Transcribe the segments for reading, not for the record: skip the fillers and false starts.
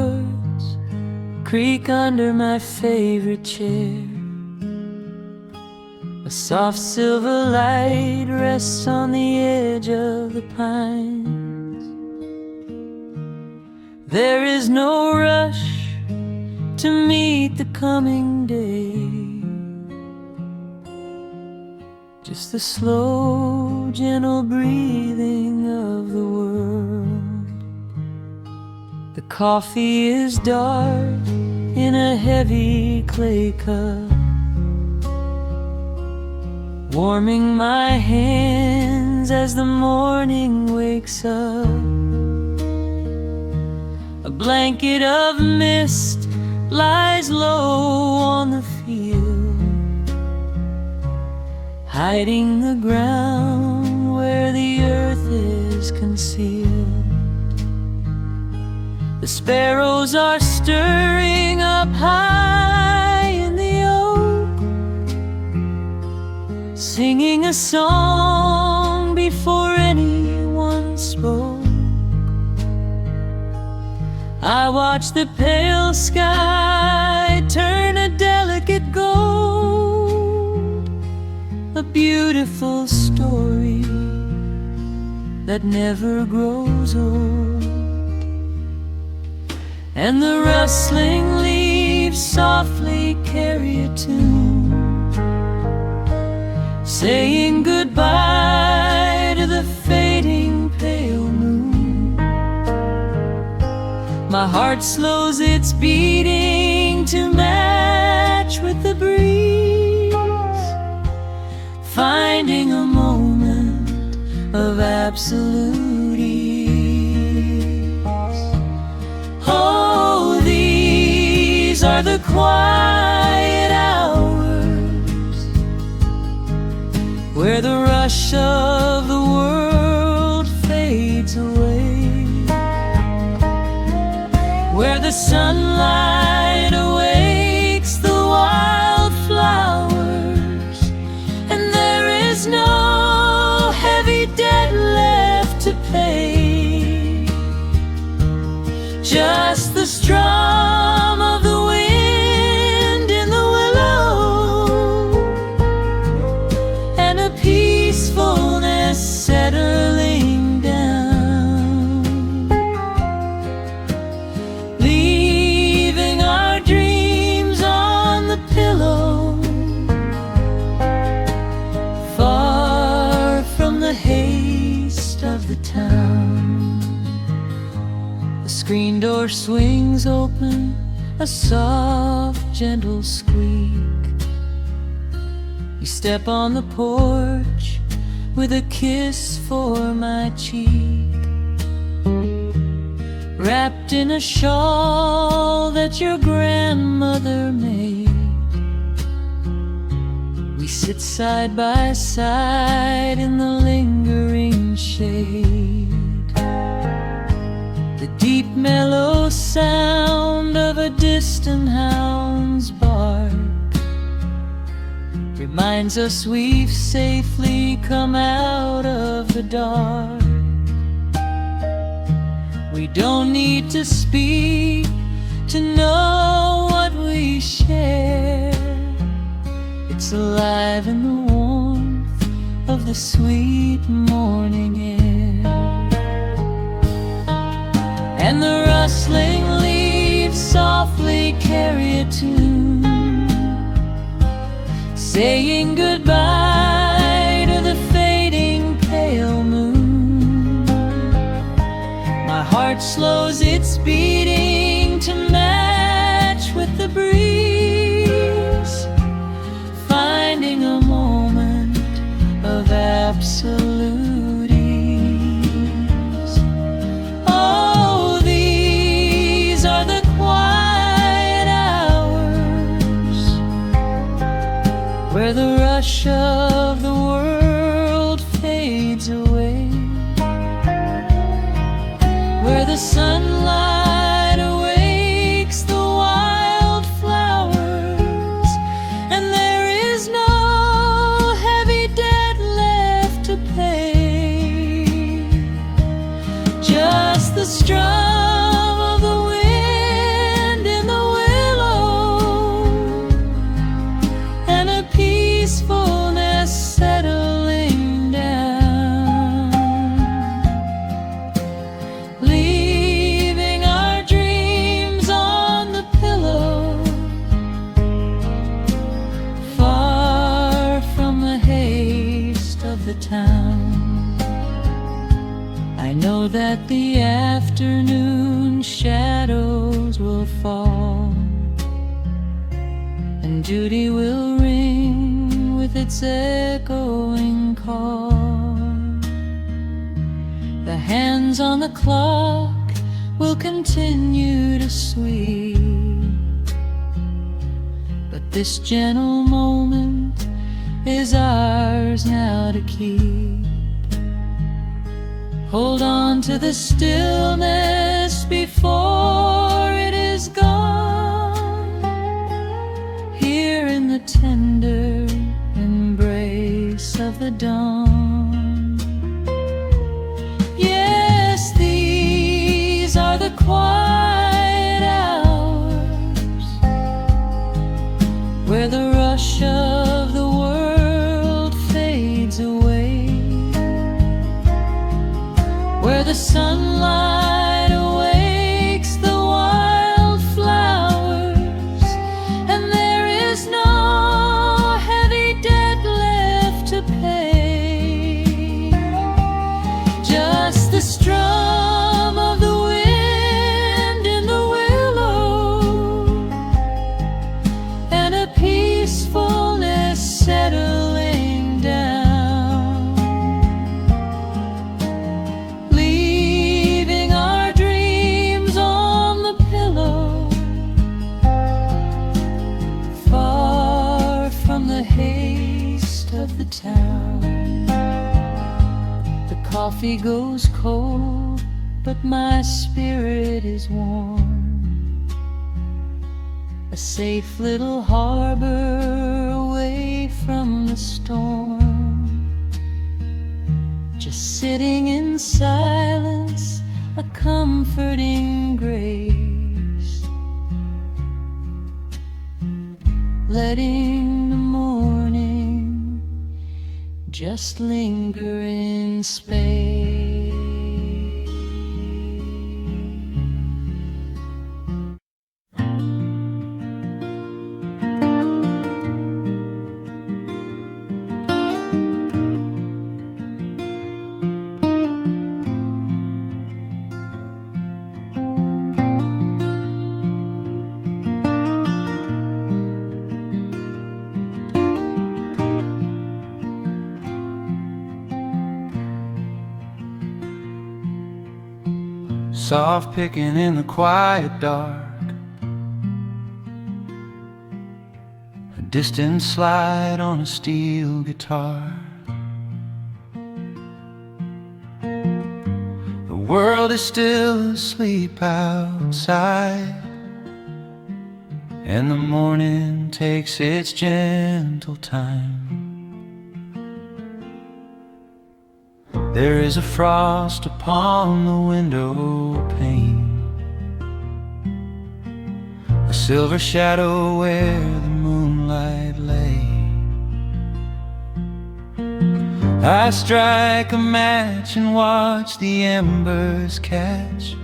chords creak under my favorite chair. A soft silver light rests on the edge of the pines. There is no rush to meet the coming day, just the slow, gentle breathing of the world. The coffee is dark in a heavy clay cup, warming my hands as the morning wakes up. A blanket of mist lies low on the field, hiding the ground where the earth is concealed. The sparrows are stirring up high in the oak, singing a song before anyone spoke. I watch the pale sky turn a delicate gold, a beautiful story that never grows old. And the rustling leaves softly carry a tune, saying goodbye to the fading pale moon. My heart slows its beating to match with the breeze, finding a moment of absolute ease. Oh, these are the quiet hours where the rush of the world fades away, where the sunlight awakes the wildflowers, and there is no heavy debt left to pay, just the strum of the wind in the willow, and a peacefulness settling down, leaving our dreams on the pillow, far from the haste of the town. The screen door swings open, a soft, gentle squeak. You step on the porch with a kiss for my cheek, wrapped in a shawl that your grandmother made. We sit side by side in the lingering shade. The deep mellow sound of a distant hound's bark reminds us we've safely come out of the dark. We don't need to speak to know what we share. It's alive in the warmth of the sweet morning air. And the rustling leaves softly carry a tune, saying goodbye to the fading pale moon. My heart slows its beating to match with the breeze, finding a moment of absolute ease. Oh, these are the quiet hours where the rush of the world fades away, where the sunlight awakes the wildflowers, and there is no heavy debt left to pay, just the strum of the wind and duty will ring with its echoing call. The hands on the clock will continue to sweep, but this gentle moment is ours now to keep. Hold on to the stillness before it is gone, here in the tender embrace of the dawn. Yes, these are the quiet hours where the rush of the world fades away, where the sunlight awakes the wildflowers, and there is no heavy debt left to pay. Just the strum of the wind in the willow, and a peacefulness settling down, leaving our dreams on the pillow, far from the haste of the town. The coffee goes cold, but my spirit is warm, a safe little harbor away from the storm. Just sitting in silence, a comforting grace, letting the morning just linger in space. Soft picking in the quiet dark, a distant slide on a steel guitar. The world is still asleep outside, and the morning takes its gentle time. There is a frost upon the window pane, a silver shadow where the moonlight lay. I strike a match and watch the embers catch,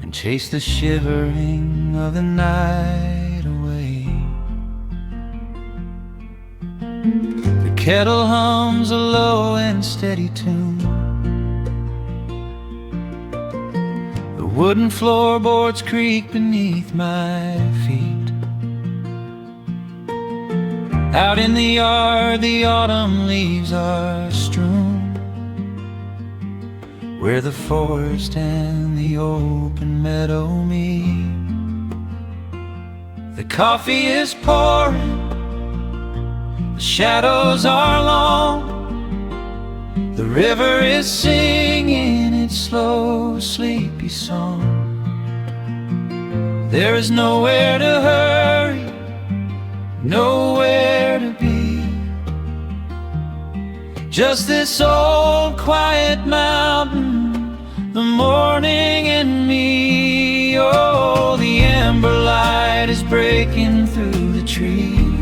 and chase the shivering of the night away. The kettle hums a low and steady tune, the wooden floorboards creak beneath my feet. Out in the yard the autumn leaves are strewn, where the forest and the open meadow meet. The coffee is pouring, the shadows are long, the river is singing its slow, sleepy song. There is nowhere to hurry, nowhere to be, just this old quiet mountain, the morning and me. Oh, the amber light is breaking through the trees,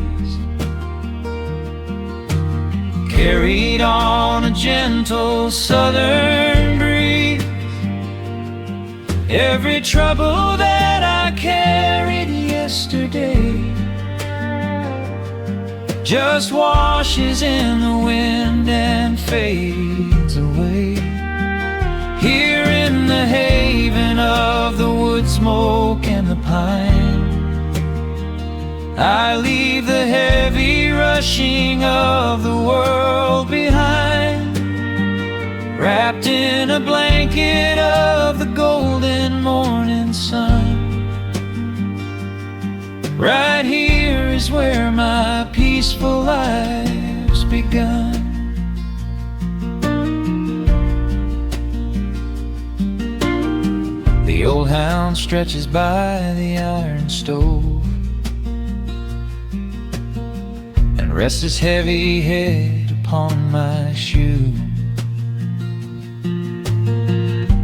carried on a gentle southern breeze. Every trouble that I carried yesterday just washes in the wind and fades away. Here in the haven of the wood smoke and the pine, I leave the heavy rushing of the world behind, wrapped in a blanket of the golden morning sun. Right here is where my peaceful life's begun. The old hound stretches by the iron stove and rests his heavy head upon my shoe.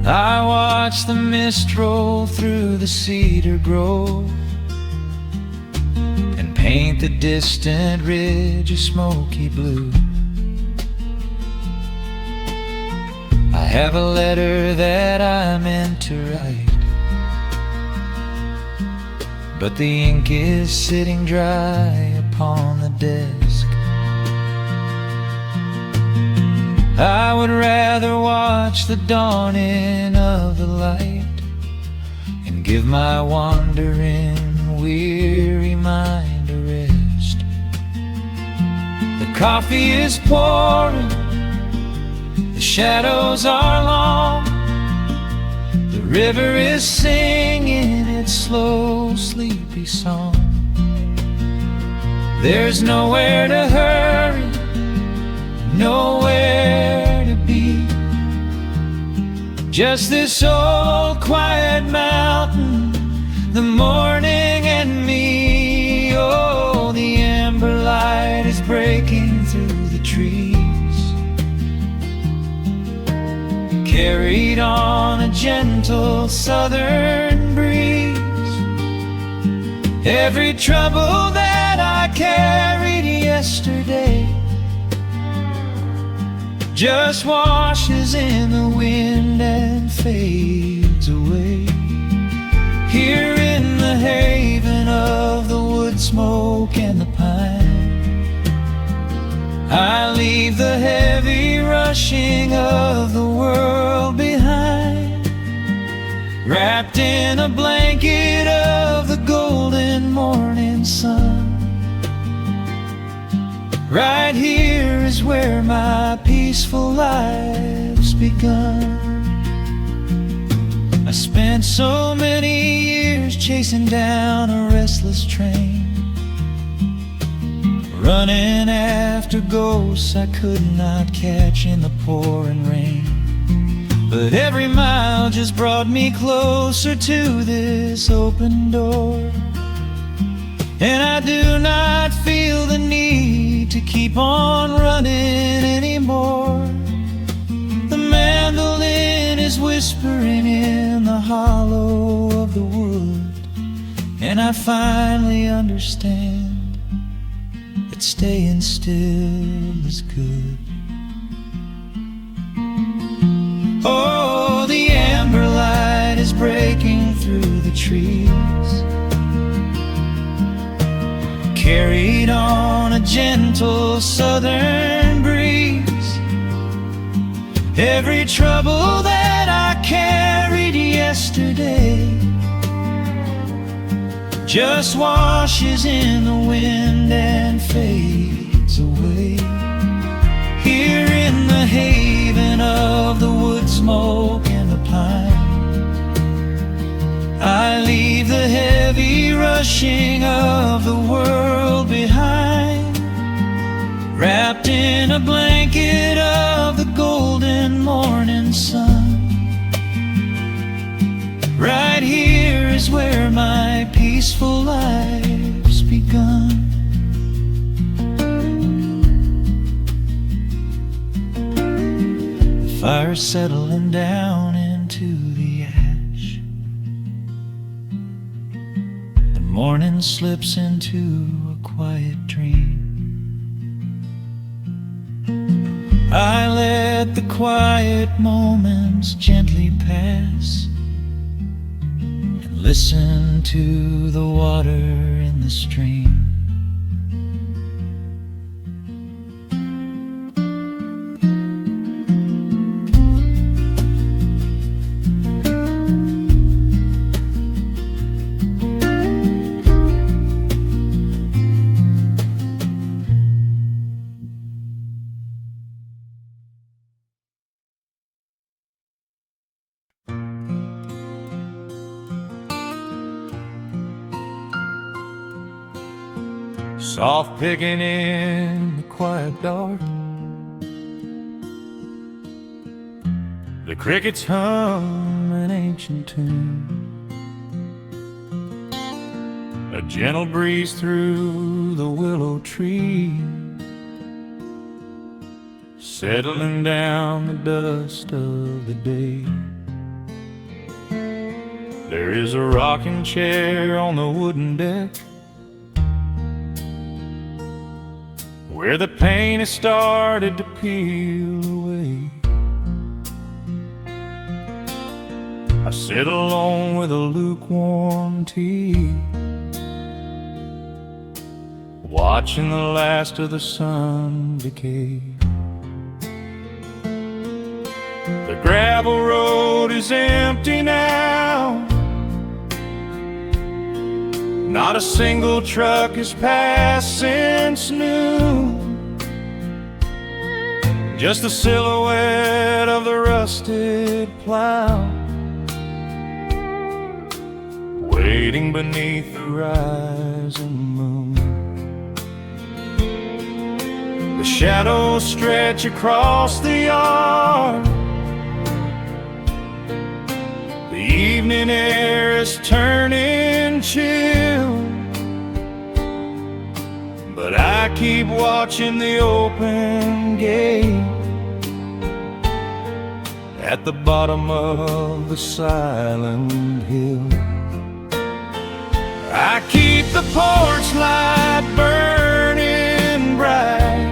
I watch the mist roll through the cedar grove and paint the distant ridge a smoky blue. I have a letter that I meant to write, but the ink is sitting dry upon the desk. I would rather watch the dawning of the light and give my wandering, weary mind a rest. The coffee is pouring, the shadows are long, the river is singing its slow, sleepy song. There's nowhere to hurry, nowhere to be, just this old quiet mountain, the morning and me. Oh, the amber light is breaking through the trees, carried on a gentle southern breeze. Every trouble that I carried yesterday just washes in the wind and fades away. Here in the haven of the wood smoke and the pine, I leave the heavy rushing of the world behind, wrapped in a blanket of the golden morning sun. Right here is where my peaceful life's begun. I spent so many years chasing down a restless train, running after ghosts I could not catch in the pouring rain. But every mile just brought me closer to this open door, and I do not feel the need to keep on running anymore. The mandolin is whispering in the hollow of the wood, and I finally understand that staying still is good. Oh, the amber light is breaking through the trees, carried on a gentle southern breeze. Every trouble that I carried yesterday just washes in the wind and fades away. Here in the haven of the wood smoke and the pine, I leave the heavy rushing of the world behind, wrapped in a blanket of the golden morning sun. Right here is where my peaceful life's begun. The fire's settling down into the ash, the morning slips into a quiet dream. I let the quiet moments gently pass and listen to the water in the stream. soft picking in the quiet dark. The crickets hum an ancient tune, a gentle breeze through the willow tree, settling down the dust of the day. There is a rocking chair on the wooden deck, where the paint has started to peel away. I sit alone with a lukewarm tea, watching the last of the sun decay. The gravel road is empty now, not a single truck has passed since noon, just the silhouette of the rusted plow, waiting beneath the rising moon. The shadows stretch across the yard, the evening air is turning chill, but I keep watching the open gate at the bottom of the silent hill. I keep the porch light burning bright,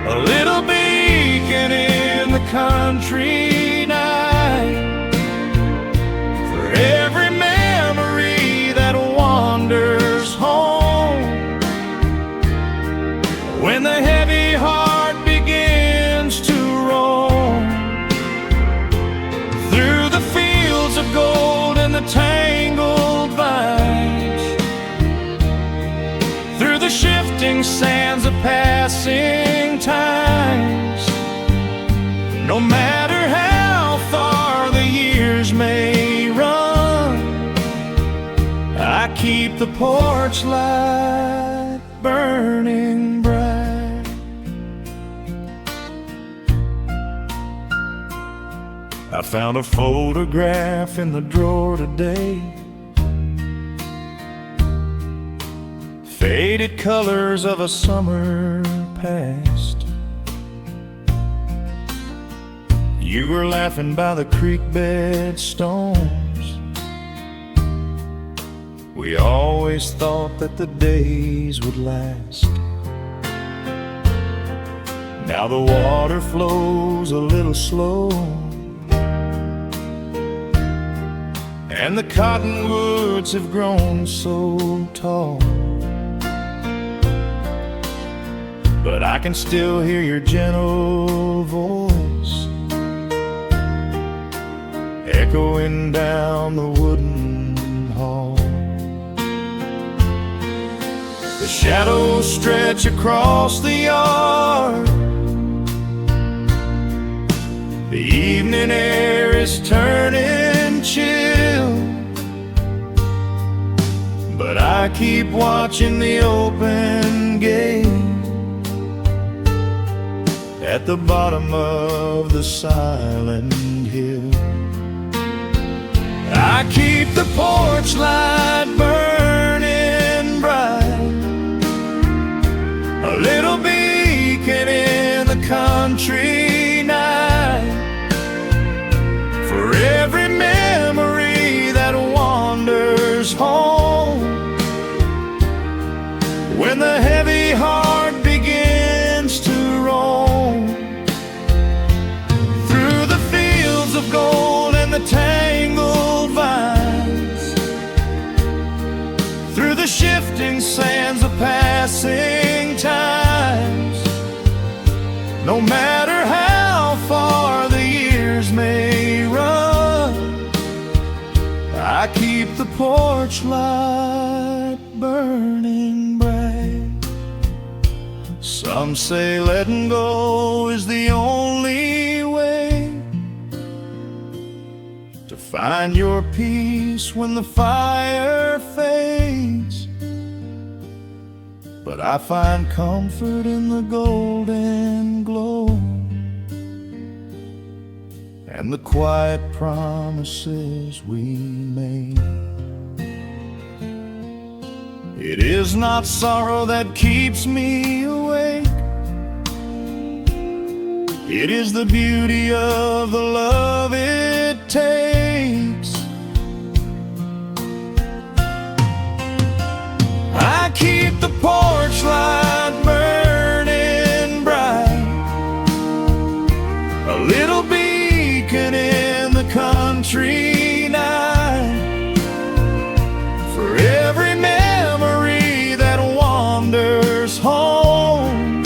a little beacon in the country night, for every memory that wanders home, when the heavy heart begins to roam through the fields of gold and the tangled vines, through the shifting sands of passing times. No matter how far the years may run, I keep the porch light burning bright. I found a photograph in the drawer today, faded colors of a summer past. You were laughing by the creek bed stones. We always thought that the days would last. Now the water flows a little slow, and the cottonwoods have grown so tall, but I can still hear your gentle voice echoing down the wooden hall. The shadows stretch across the yard, the evening air is turning chill, but I keep watching the open gate at the bottom of the silent hill. I keep the porch light burning bright, a little beacon in the country night, for every memory that wanders home, when the heavy heart begins to roam through the fields of gold and the tangled vines, through the shifting sands of passing times. No matter how far the years may run, I keep the porch light burning bright. Some say letting go is the only way to find your peace when the fire fades. but I find comfort in the golden glow and the quiet promises we made. It is not sorrow that keeps me awake. It is the beauty of the love it takes. I keep the porch light burning bright, a little beacon in the country night, for every memory that wanders home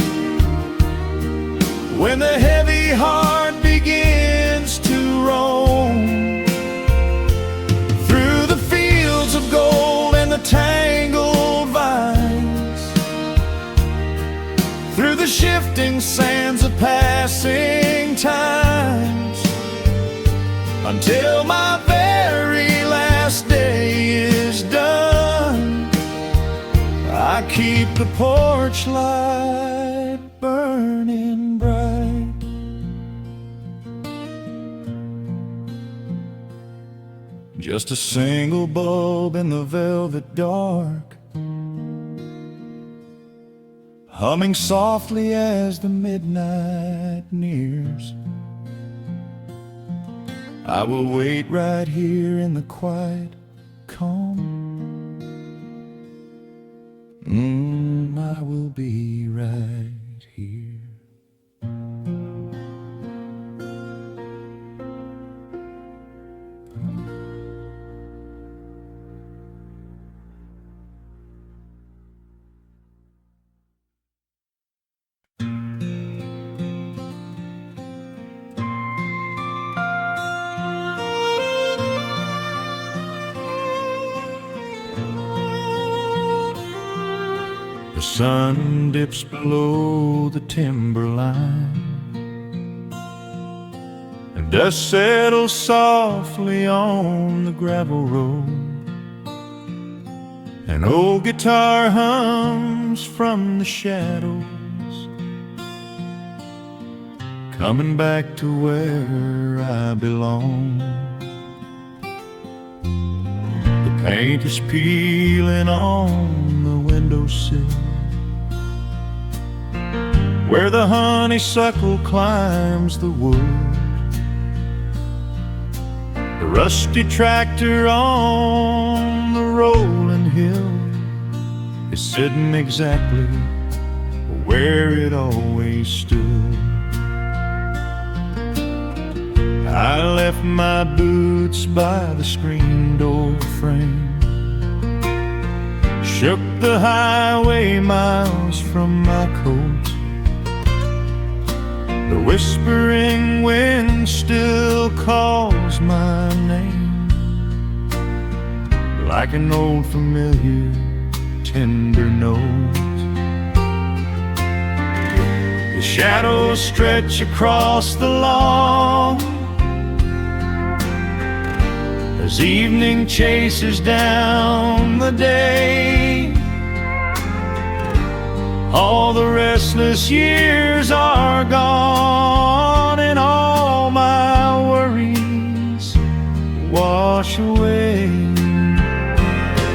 when the heavy heart begins to roam through the fields of gold and the tangled vines, through the shifting sands of passing times, until my very last day is done. I keep the porch light burning bright. Just a single bulb in the velvet dark, humming softly as the midnight nears. I will wait right here in the quiet calm. I will be right here. The sun dips below the timberline, and dust settles softly on the gravel road. An old guitar hums from the shadows, coming back to where I belong. The paint is peeling on the windowsill, where the honeysuckle climbs the wood. The rusty tractor on the rolling hill is sitting exactly where it always stood. I left my boots by the screen door frame, shook the highway miles from my coat. The whispering wind still calls my name, like an old familiar tender note. The shadows stretch across the lawn as evening chases down the day. All the restless years are gone, and all my worries wash away.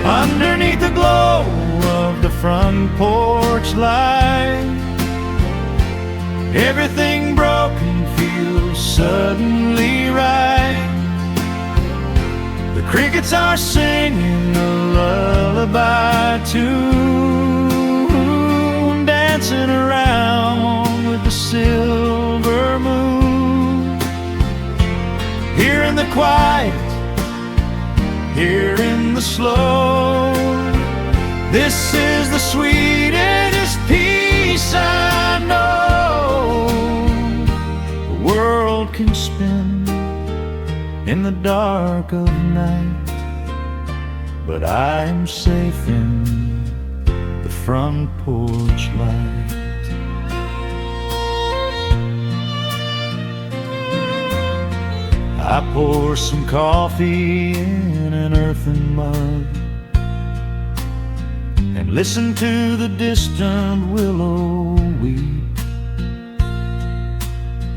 Underneath the glow of the front porch light, everything broken feels suddenly right. The crickets are singing a lullaby tune, dancing around with the silver moon. Here in the quiet, here in the slow, this is the sweetest peace I know. The world can spin in the dark of night, but I am safe in the front porch light. I pour some coffee in an earthen mug and listen to the distant willow weep.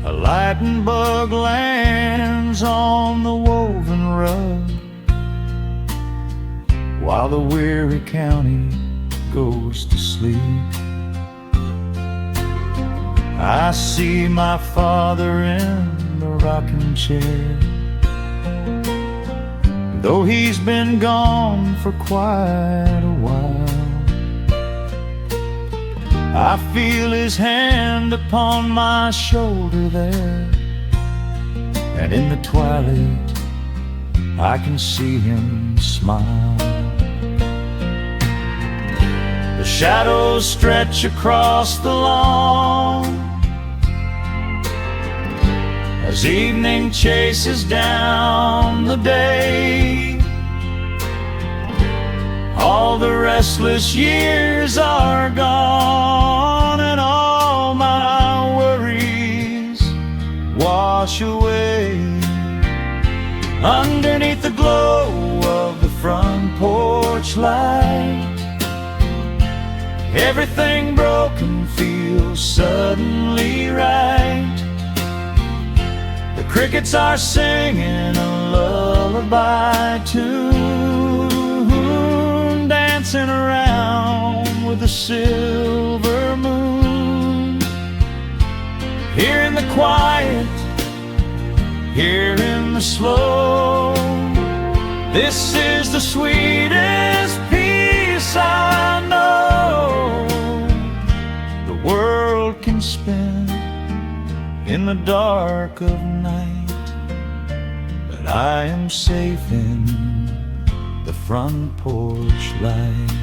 A lightning bug lands on the woven rug, while the weary county goes to sleep. I see my father in the rocking chair, though he's been gone for quite a while. I feel his hand upon my shoulder there, and in the twilight I can see him smile. The shadows stretch across the lawn as evening chases down the day. All the restless years are gone, and all my worries wash away. Underneath the glow of the front porch light, everything broken feels suddenly right. The crickets are singing a lullaby tune, dancing around with the silver moon. Here in the quiet, here in the slow, this is the sweetest peace I know. The world can spin in the dark of night, but I am safe in the front porch light.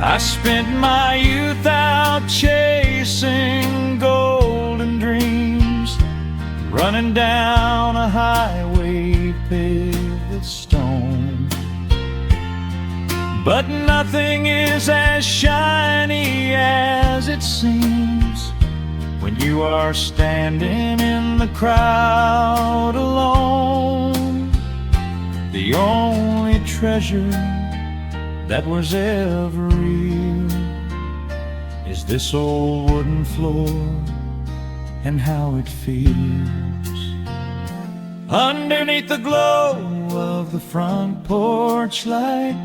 I spent my youth out chasing golden dreams, running down a highway paved with stone. But nothing is as shiny as it seems when you are standing in the crowd alone. The only treasure that was ever real is this old wooden floor and how it feels. Underneath the glow of the front porch light,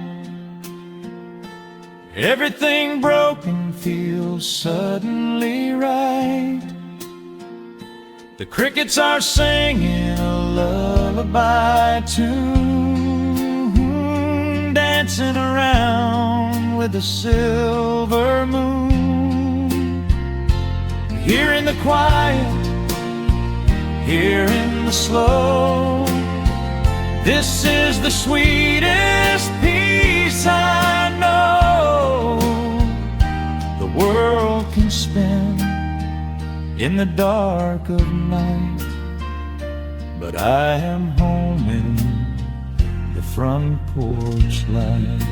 everything broken feels suddenly right. The crickets are singing a lullaby tune, dancing around with the silver moon. Here in the quiet, here in the slow, this is the sweetest peace I know. The world can spin in the dark of night, but I am home in the front porch light.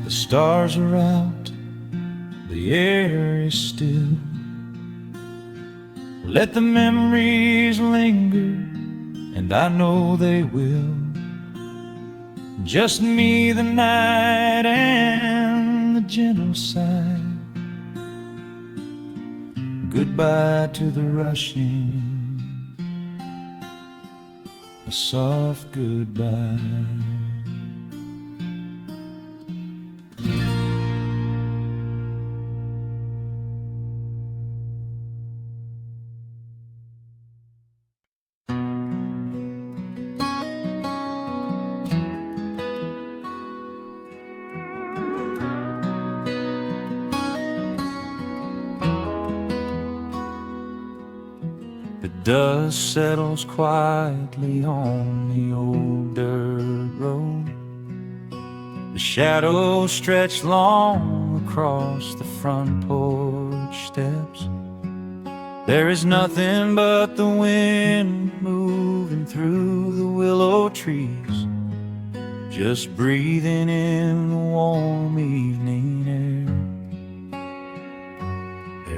The stars are out, the air is still. Let the memories linger, and I know they will. Just me, the night, and the gentle sigh. Goodbye to the rushing, a soft goodbye. The dust settles quietly on the old dirt road. The shadows stretch long across the front porch steps. There is nothing but the wind moving through the willow trees, just breathing in the warm evening air.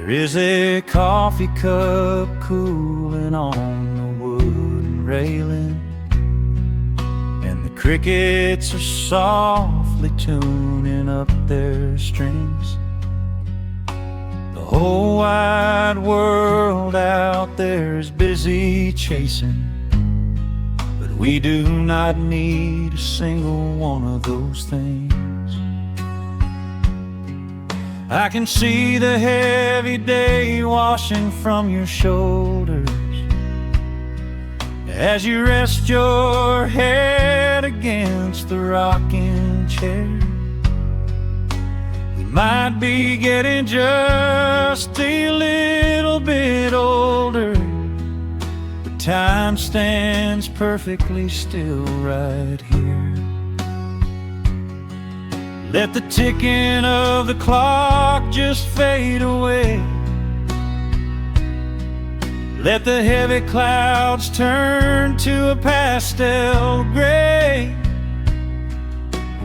There is a coffee cup cooling on the wooden railing, and the crickets are softly tuning up their strings. The whole wide world out there is busy chasing, but we do not need a single one of those things. I can see the heavy day washing from your shoulders as you rest your head against the rocking chair. We might be getting just a little bit older, but time stands perfectly still right here. Let the ticking of the clock just fade away. Let the heavy clouds turn to a pastel gray.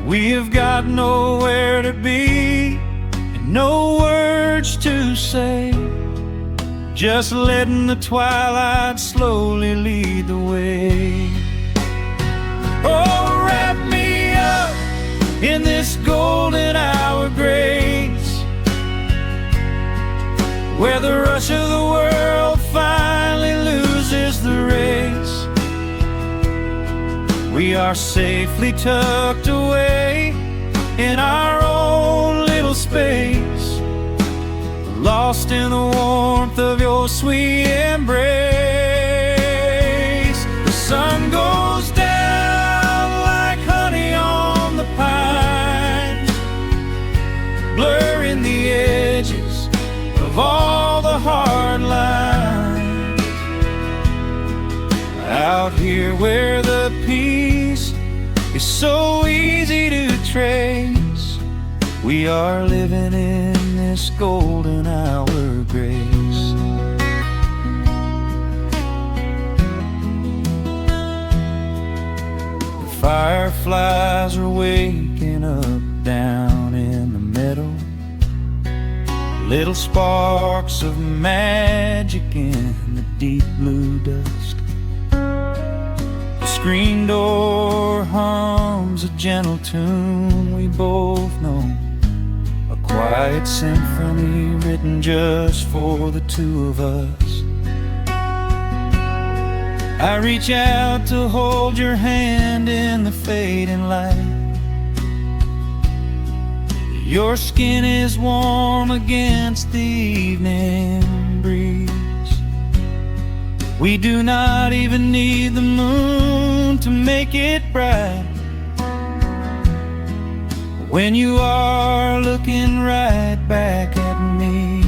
We have got nowhere to be and no words to say, just letting the twilight slowly lead the way. Oh, wrap me up in this golden hour grace, where the rush of the world finally loses the race. We are safely tucked away in our own little space, lost in the warmth of your sweet embrace. The sun goes down like honey on the pines, blurring the edges of all the hard lines. Out here where the peace is so easy to trace, we are living in this golden hour grace. The fireflies are waking up down in the meadow, little sparks of magic in the deep blue dusk. The screen door hums a gentle tune we both know, a quiet symphony written just for the two of us. I reach out to hold your hand in the fading light. Your skin is warm against the evening breeze. We do not even need the moon to make it bright, when you are looking right back at me.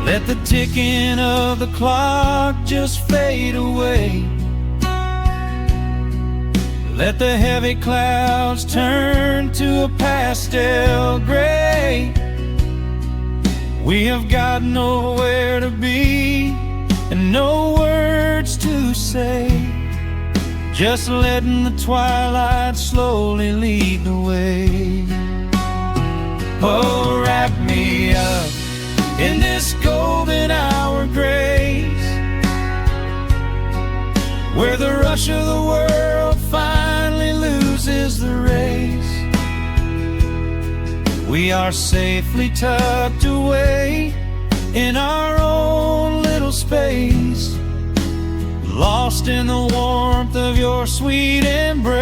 Let the ticking of the clock just fade away. Let the heavy clouds turn to a pastel gray. We have got nowhere to be and no words to say, just letting the twilight slowly lead the way. Oh, wrap me up in this golden hour grace, where the rush of the world finally loses the race. We are safely tucked away in our own little space, lost in the warmth of your sweet embrace.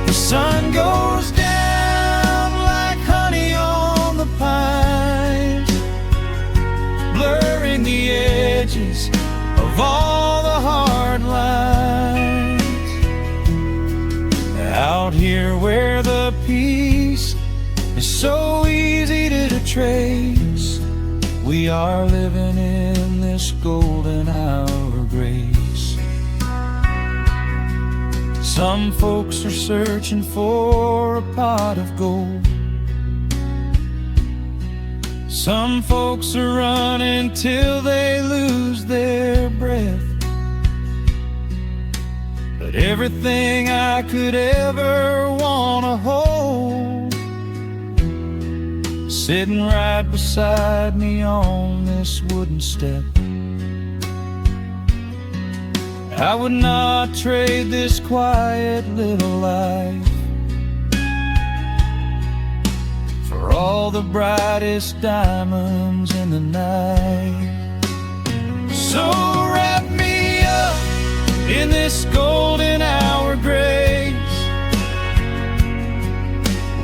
The sun goes down like honey on the pines, blurring the edges of all the hard lines. Out here where the peace is so easy to trace, we are living in this golden hour grace. Some folks are searching for a pot of gold, some folks are running till they lose their breath. But everything I could ever want to hold sitting right beside me on this wooden step. I would not trade this quiet little life for all the brightest diamonds in the night. So wrap me up in this golden hour grace,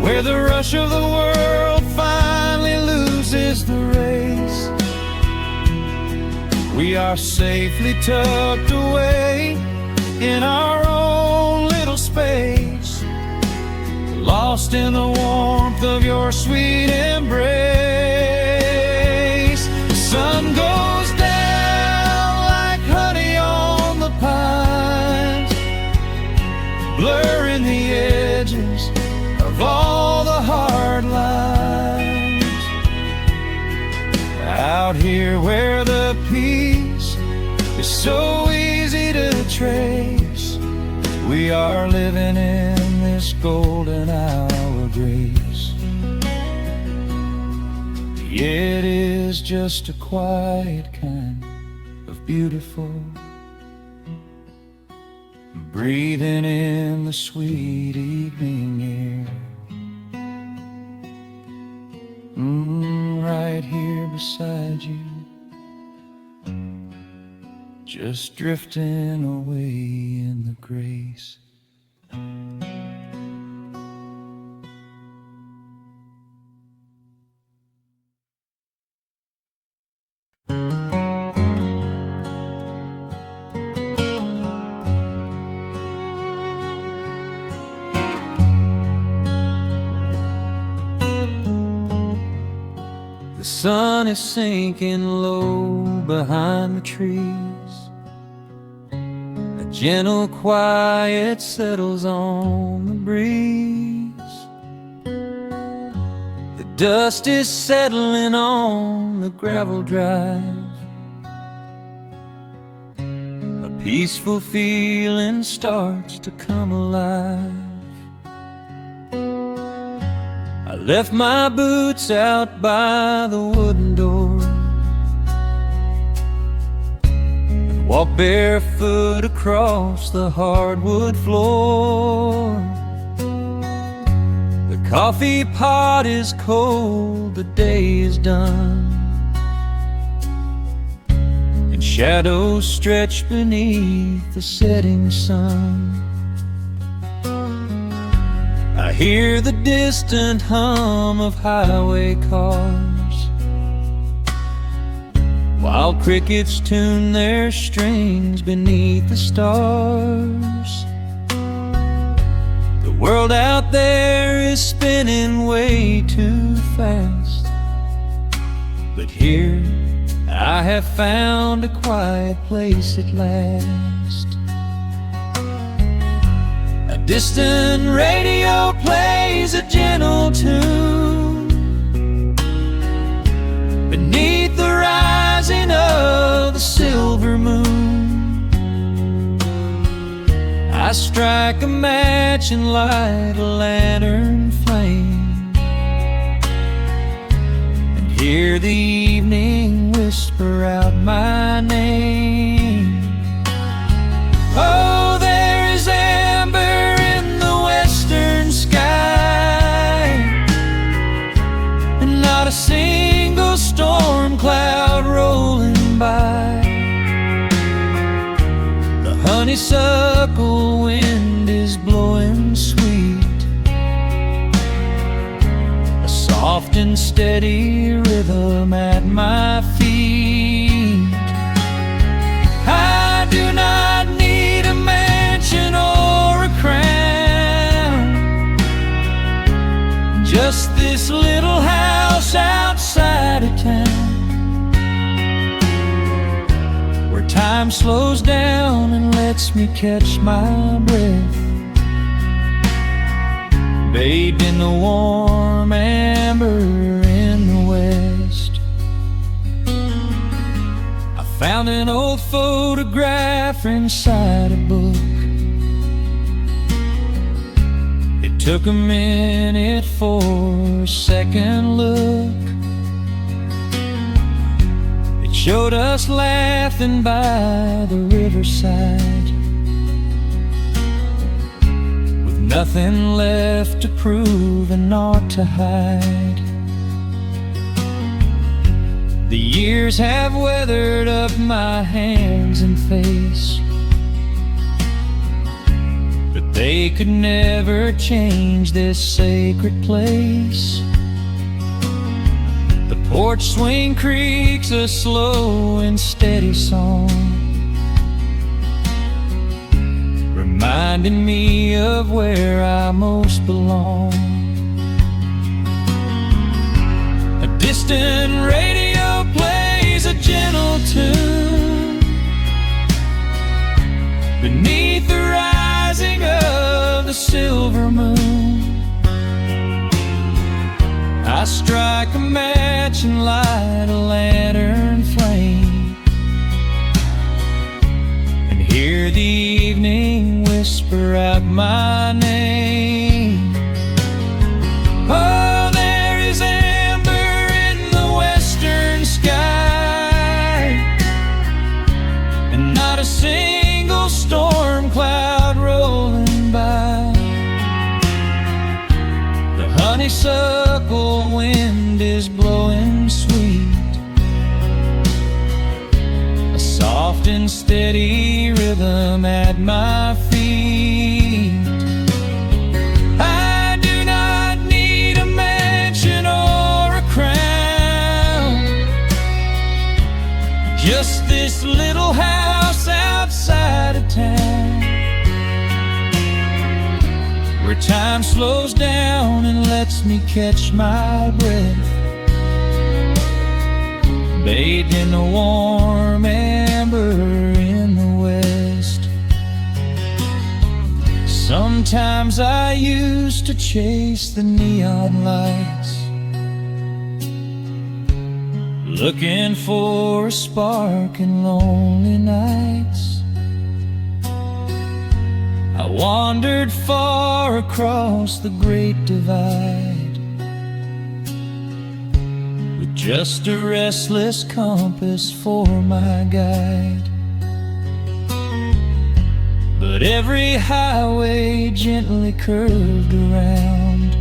where the rush of the world finally loses the race. We are safely tucked away in our own little space, lost in the warmth of your sweet embrace. The sun goes down like honey on the pines, blurring the edges of all the hard lines. Out here where the peace is so easy to trace, we are living in this golden hour grace. It is just a quiet kind of beautiful, breathing in the sweet evening air. Right here beside you, just drifting away in the grace. The sun is sinking low behind the trees. A gentle quiet settles on the breeze. The dust is settling on the gravel drive. A peaceful feeling starts to come alive. I left my boots out by the wooden door and walked barefoot across the hardwood floor. The coffee pot is cold, the day is done, and shadows stretch beneath the setting sun. I hear the distant hum of highway cars, while crickets tune their strings beneath the stars. The world out there is spinning way too fast, but here I have found a quiet place at last. A distant radio plays a gentle tune beneath the rising of the silver moon. I strike a match and light a lantern flame, and hear the evening whisper out my name. Oh, there is amber in the western sky, and not a single storm cloud rolling by. The honeysuckle wind is blowing sweet, a soft and steady rhythm at my feet. I do not need a mansion or a crown, just this little house outside of town, where time slows down and lets me catch my breath, bathed in the warm amber in the west. I found an old photograph inside a book. It took a minute for a second look. It showed us laughing by the riverside, with nothing left to prove and naught to hide. The years have weathered up my hands and face, but they could never change this sacred place. The porch swing creaks a slow and steady song, reminding me of where I most belong. A distant radio plays a gentle tune beneath the rising of the silver moon. I strike a match and light a lantern flame, and hear the evening whisper out my name. Oh, there is amber in the western sky, and not a single storm cloud rolling by. The honeysuckle wind is blowing sweet, a soft and steady rhythm at my feet. I do not need a mansion or a crown, just this little house outside of town, where time slows down and lets me catch my breath, bathed in the warm amber in the west. Sometimes I used to chase the neon lights, looking for a spark in lonely nights. I wandered far across the great divide, with just a restless compass for my guide. But every highway gently curved around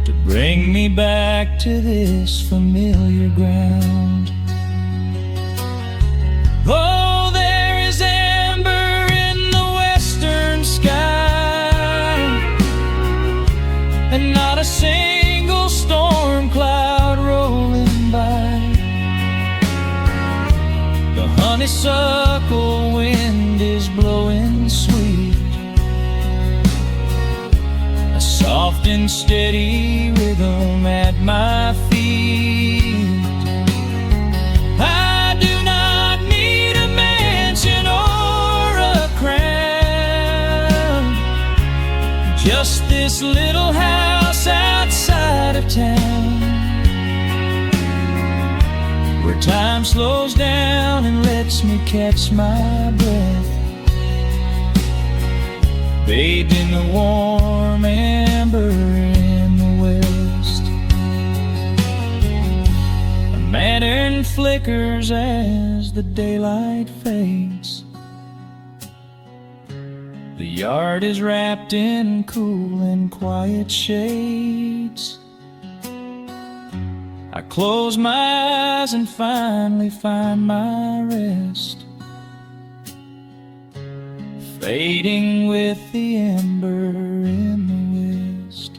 to bring me back to this familiar ground. Oh, there is amber in the western sky, and not a single storm cloud rolling by. The honeysuckle wind is blowing sweet, a soft and steady rhythm at my feet. I do not need a mansion or a crown, just this little house outside of town, where time slows down and lets me catch my breath, bathed in the warm amber in the west. A lantern flickers as the daylight fades. The yard is wrapped in cool and quiet shades. I close my eyes and finally find my rest, fading with the ember in the west.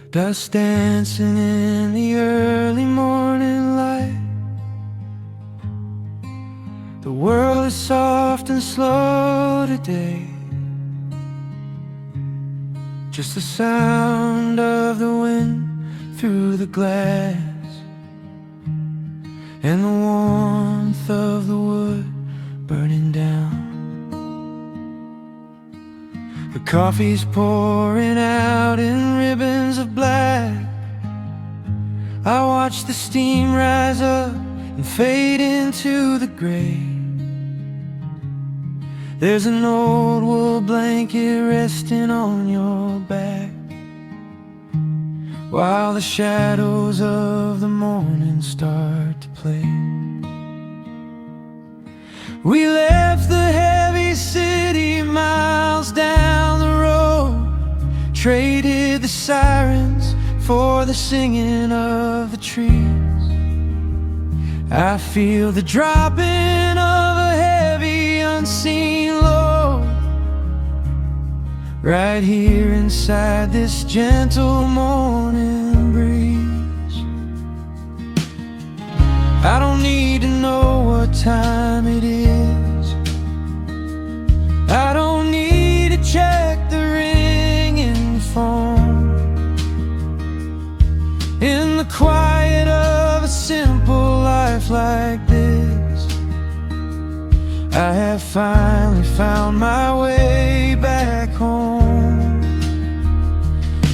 Dust dancing in the early morning light. The world is soft and slow today. just the sound of the wind through the glass, and the warmth of the wood burning down. The coffee's pouring out in ribbons of black. I watch the steam rise up and fade into the gray. There's an old wool blanket resting on your back, while the shadows of the morning start to play. We left the heavy city miles down the road, traded the sirens for the singing of the trees. I feel the dropping of a heavy unseen load right here inside this gentle morning breeze. I don't need to know what time it is. I don't need to check the ringing phone. In the quiet of a simple life like this, I have finally found my way back home.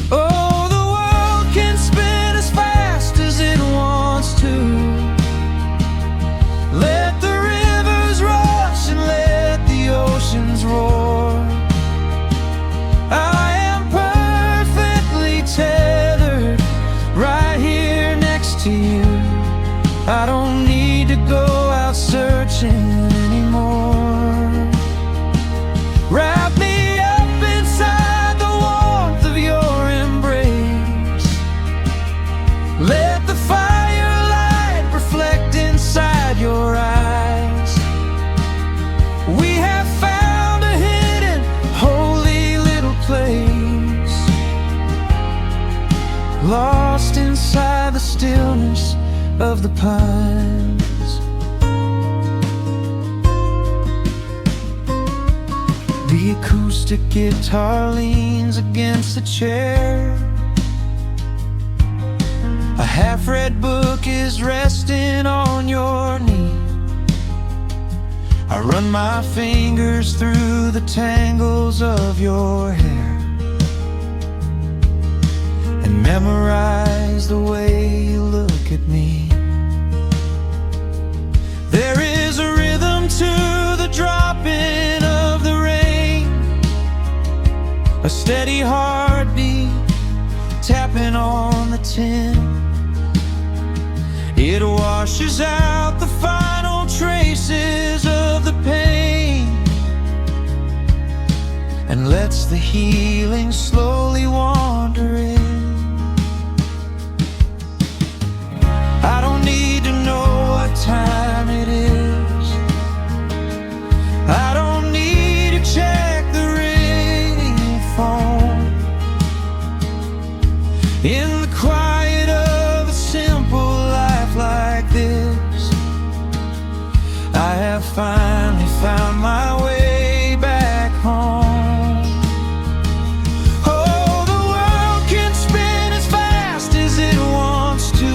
Oh, the world can spin as fast as it wants to. Let the rivers rush and let the oceans roar. I am perfectly tethered right here next to you. I don't need to go out searching anymore. Wrap me up inside the warmth of your embrace. Let the firelight reflect inside your eyes. We have found a hidden, holy little place, lost inside the stillness of the pines. The acoustic guitar leans against the chair. A half-read book is resting on your knee. I run my fingers through the tangles of your hair and memorize the way you look at me. There is a rhythm to the dropping of the rain, a steady heartbeat tapping on the tin. It washes out the final traces of the pain and lets the healing slowly wander in. I don't need to know what time it is. I don't need to check the ringing phone. In the quiet of a simple life like this, I have finally found my way back home. Oh, the world can spin as fast as it wants to.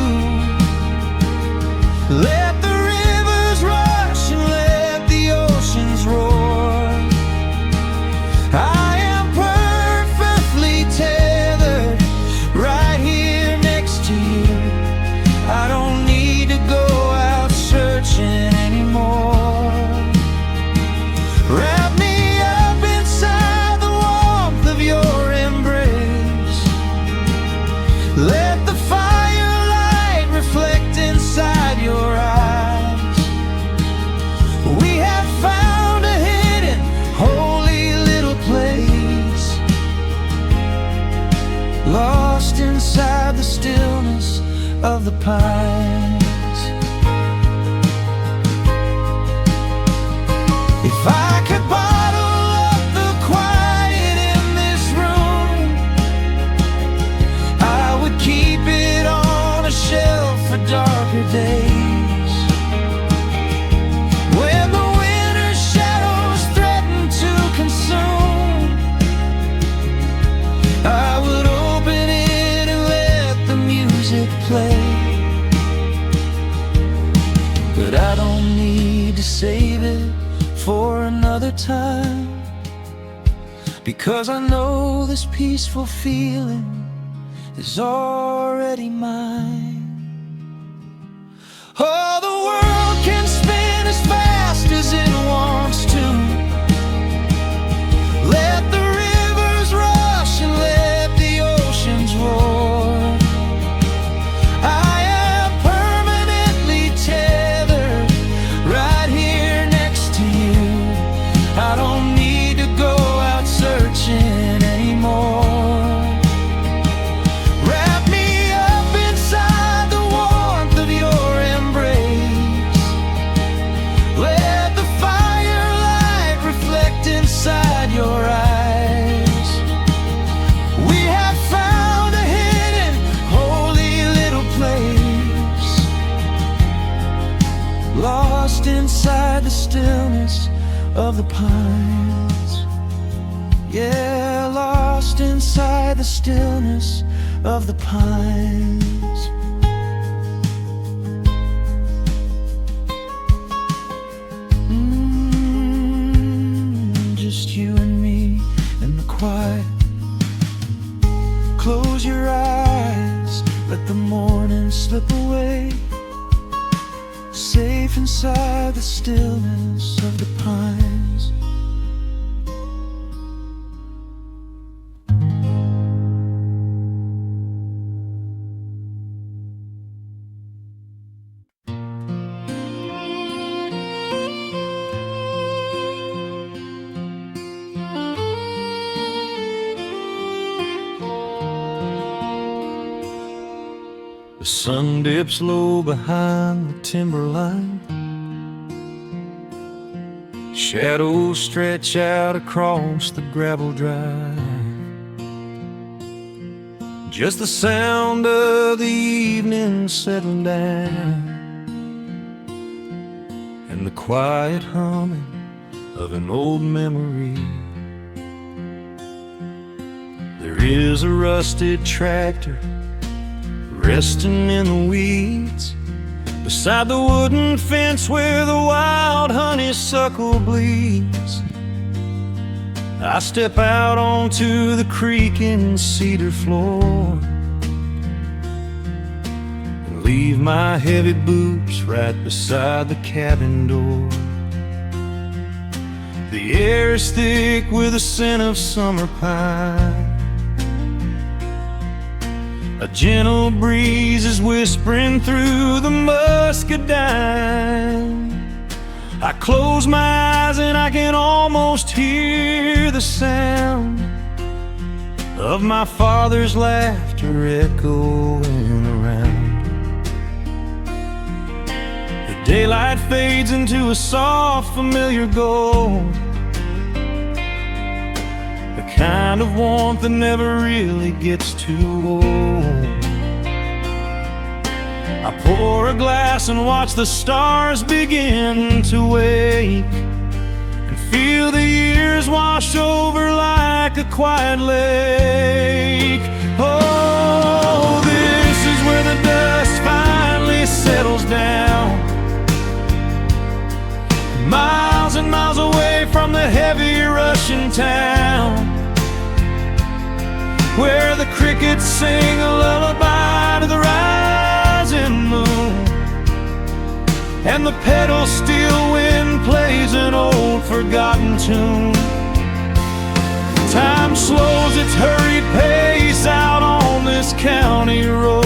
Let the rivers rush and let the oceans roar. I am perfectly tethered right here next to you. I don't need to go out searching anymore. Wrap me up inside the warmth of your embrace. Let the firelight reflect inside your eyes. We have found a hidden, holy little place, lost inside the stillness of the pines. If I could bottle up the quiet in this room, I would keep it on a shelf for darker days. When the winter's shadows threaten to consume, I music play. But I don't need to save it for another time, because I know this peaceful feeling is already mine. Oh, the world can spin as fast as it wants to. Let the rivers rush and let the oceans roar. I am permanently tethered right here next to you. I don't need to go out searching anymore. Wrap me up inside the warmth of your embrace. Let the firelight reflect inside your eyes. We have found a hidden, holy little place, lost inside the stillness of the pines. Yeah, lost inside the stillness of the pines. Just you and me in the quiet. Close your eyes, let the morning slip away, safe inside the stillness of the pines. The sun dips low behind the timberline. Shadows stretch out across the gravel drive. Just the sound of the evening settling down, and the quiet humming of an old memory. There is a rusted tractor resting in the weeds beside the wooden fence where the wild honeysuckle bleeds. I step out onto the creaking cedar floor and leave my heavy boots right beside the cabin door. The air is thick with the scent of summer pine. A gentle breeze is whispering through the muscadine. I close my eyes and I can almost hear the sound of my father's laughter echoing around. The daylight fades into a soft, familiar gold, the kind of warmth that never really gets too old. I pour a glass and watch the stars begin to wake, and feel the years wash over like a quiet lake. Oh, this is where the dust finally settles down, miles and miles away from the heavy Russian town, where the crickets sing a lullaby to the rising moon, and the pedal steel wind plays an old forgotten tune. Time slows its hurried pace out on this county road,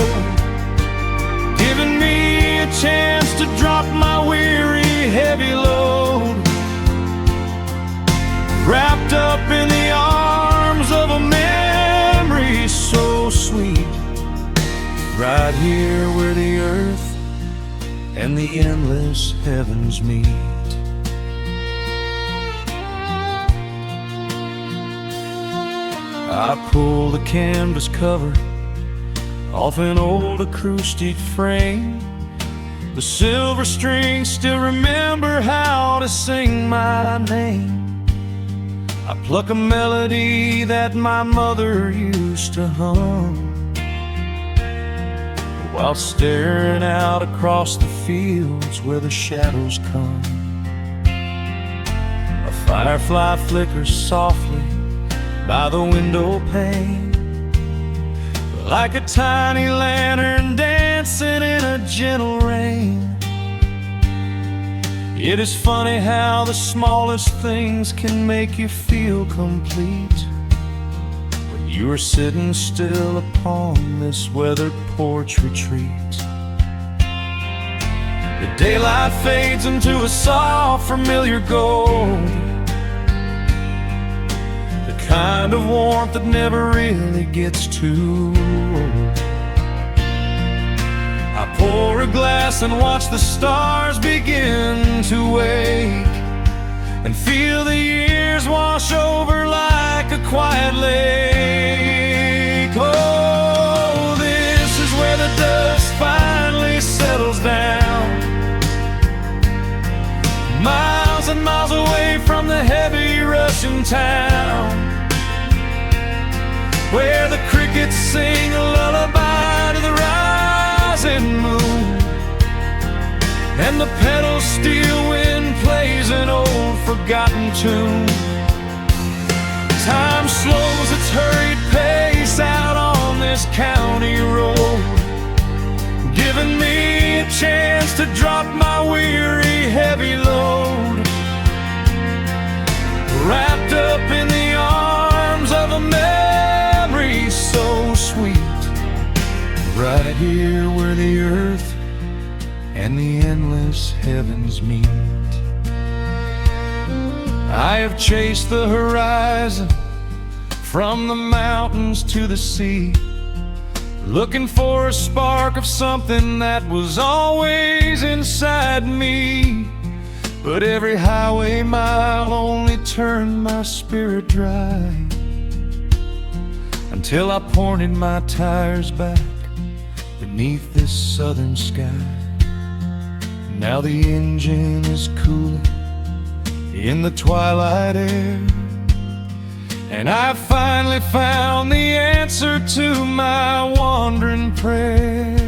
giving me a chance to drop my weary heavy load, wrapped up in the arms of a memory so sweet, right here where the earth and the endless heavens meet. I pull the canvas cover off an old acoustic frame. The silver strings still remember how to sing my name. I pluck a melody that my mother used to hum while staring out across the fields where the shadows come. A firefly flickers softly by the window pane, like a tiny lantern dancing in a gentle rain. It is funny how the smallest things can make you feel complete when you are sitting still upon this weathered porch retreat. The daylight fades into a soft, familiar gold, the kind of warmth that never really gets too old. I pour a glass and watch the stars begin to wake, and feel the years wash over like a quiet lake. Oh, this is where the dust finally settles down, miles and miles away from the heavy Russian town, where the crickets sing a lullaby to the rising moon, and the pedal steel wind plays an old forgotten tune. Time slows its hurried pace out on this county road, giving me a chance to drop my weary heavy load, wrapped up in the arms of a memory so sweet, right here where the earth and the endless heavens meet. I have chased the horizon from the mountains to the sea, looking for a spark of something that was always inside me. But every highway mile only turned my spirit dry, until I pointed my tires back beneath this southern sky. Now the engine is cooling in the twilight air, and I've finally found the answer to my wandering prayer.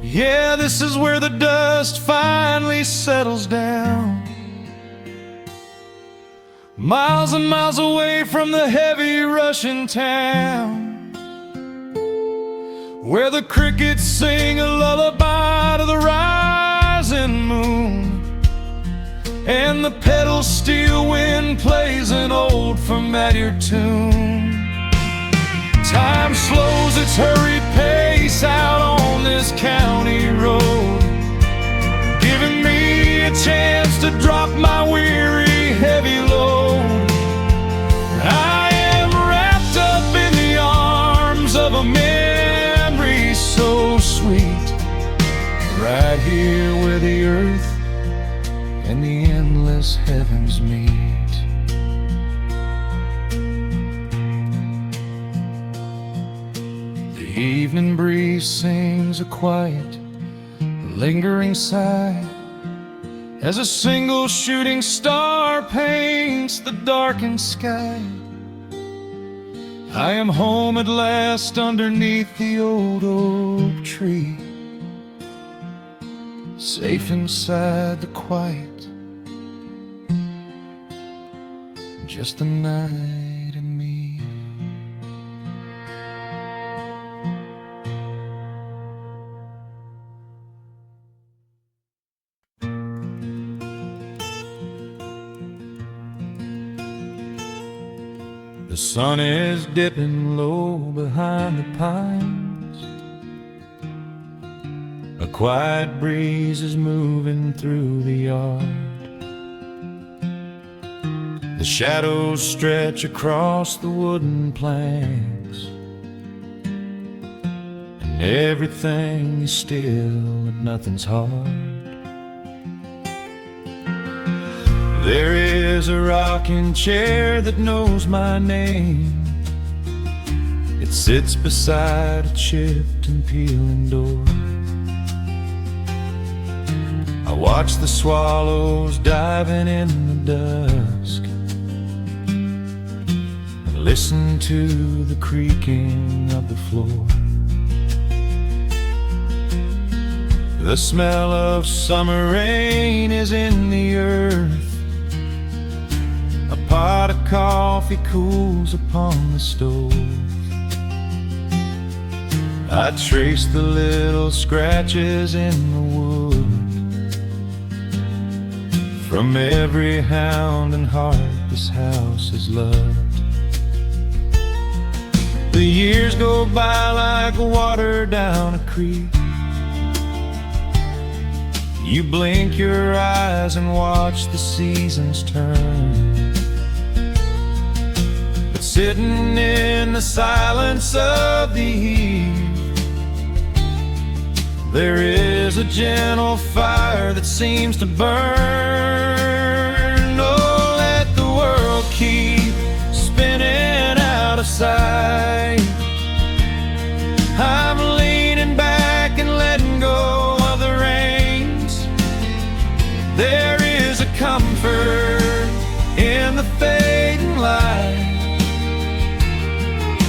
Yeah, this is where the dust finally settles down, miles and miles away from the heavy Russian town, where the crickets sing a lullaby to the rising moon, and the pedal steel wind plays an old familiar tune. Time slows its hurried pace out on this county road, giving me a chance to drop my weary heavy load. I am wrapped up in the arms of a memory so sweet, right here where the earth and the endless heavens meet. The evening breeze sings a quiet, lingering sigh, as a single shooting star paints the darkened sky. I am home at last underneath the old oak tree, safe inside the quiet, just the night and me. The sun is dipping low behind the pines, a quiet breeze is moving through the yard. The shadows stretch across the wooden planks, and everything is still and nothing's hard. There is a rocking chair that knows my name. It sits beside a chipped and peeling door. I watch the swallows diving in the dusk, and listen to the creaking of the floor. The smell of summer rain is in the earth. A pot of coffee cools upon the stove. I trace the little scratches in the wood from every hound and heart this house has loved. The years go by like water down a creek. You blink your eyes and watch the seasons turn. But sitting in the silence of the eve, there is a gentle fire that seems to burn. Oh, let the world keep spinning out of sight. I'm leaning back and letting go of the reins. There is a comfort in the fading light,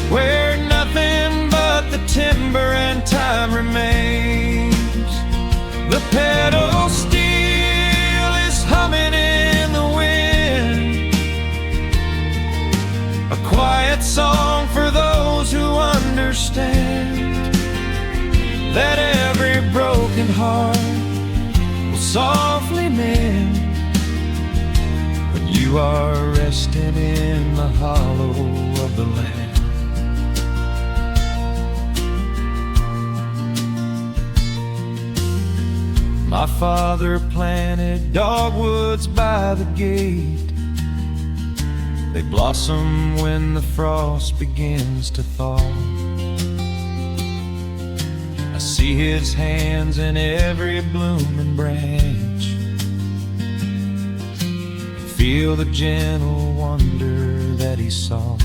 where nothing but the timber and time remains. The pedal steel is humming in the wind, a quiet song for those who understand that every broken heart will softly mend when you are resting in the hollow of the land. My father planted dogwoods by the gate. They blossom when the frost begins to thaw. I see his hands in every blooming branch, and feel the gentle wonder that he saw.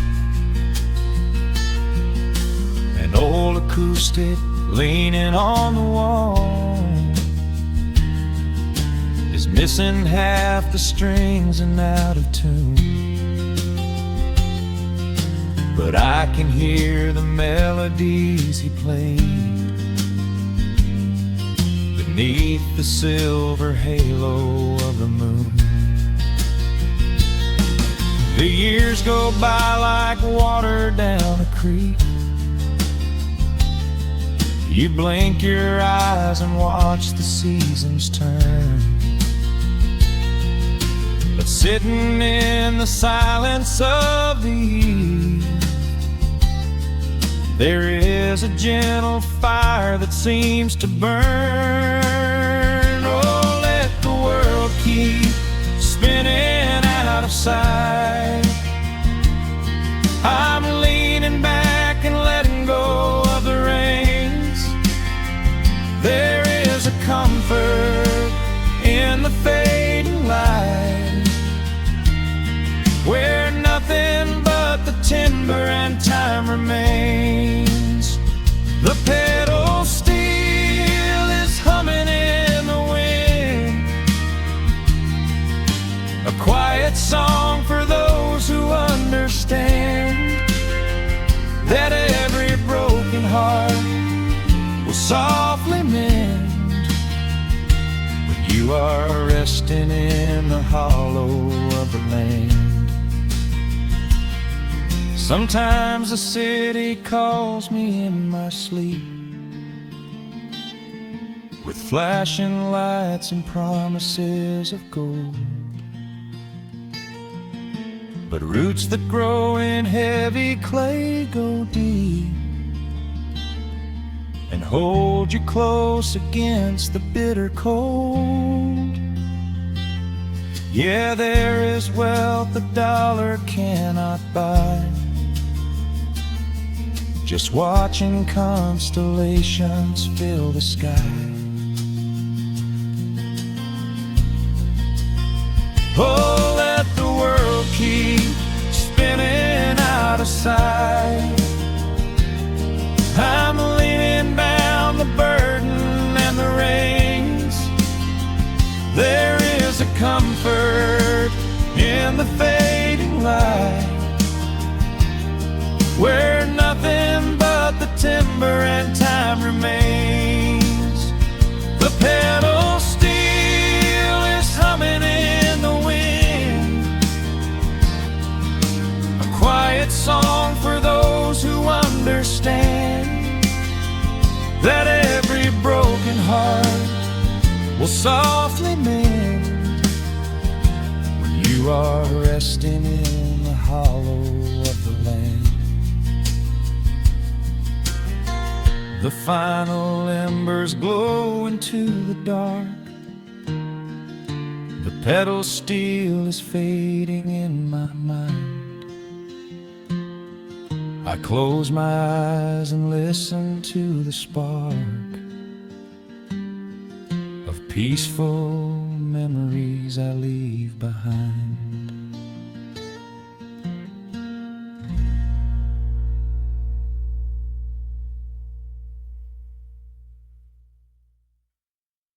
An old acoustic leaning on the wall is missing half the strings and out of tune, but I can hear the melodies he played beneath the silver halo of the moon. The years go by like water down a creek. You blink your eyes and watch the seasons turn. But sitting in the silence of the eve, there is a gentle fire that seems to burn. Oh, let the world keep spinning out of sight. I'm leaning back and letting go of the reins. There is a comfort in the fading light, where nothing but the timber and time remains. The pedal steel is humming in the wind, a quiet song for those who understand that every broken heart will softly mend when you are resting in the hollow of the land. Sometimes the city calls me in my sleep, with flashing lights and promises of gold, but roots that grow in heavy clay go deep and hold you close against the bitter cold. Yeah, there is wealth a dollar cannot buy, just watching constellations fill the sky. Oh, let the world keep spinning out of sight. I'm laying down the burden and the reins. There is a comfort in the fading light, will softly mend when you are resting in the hollow of the land. The final embers glow into the dark. The pedal steel is fading in my mind. I close my eyes and listen to the spark of peaceful memories I leave behind.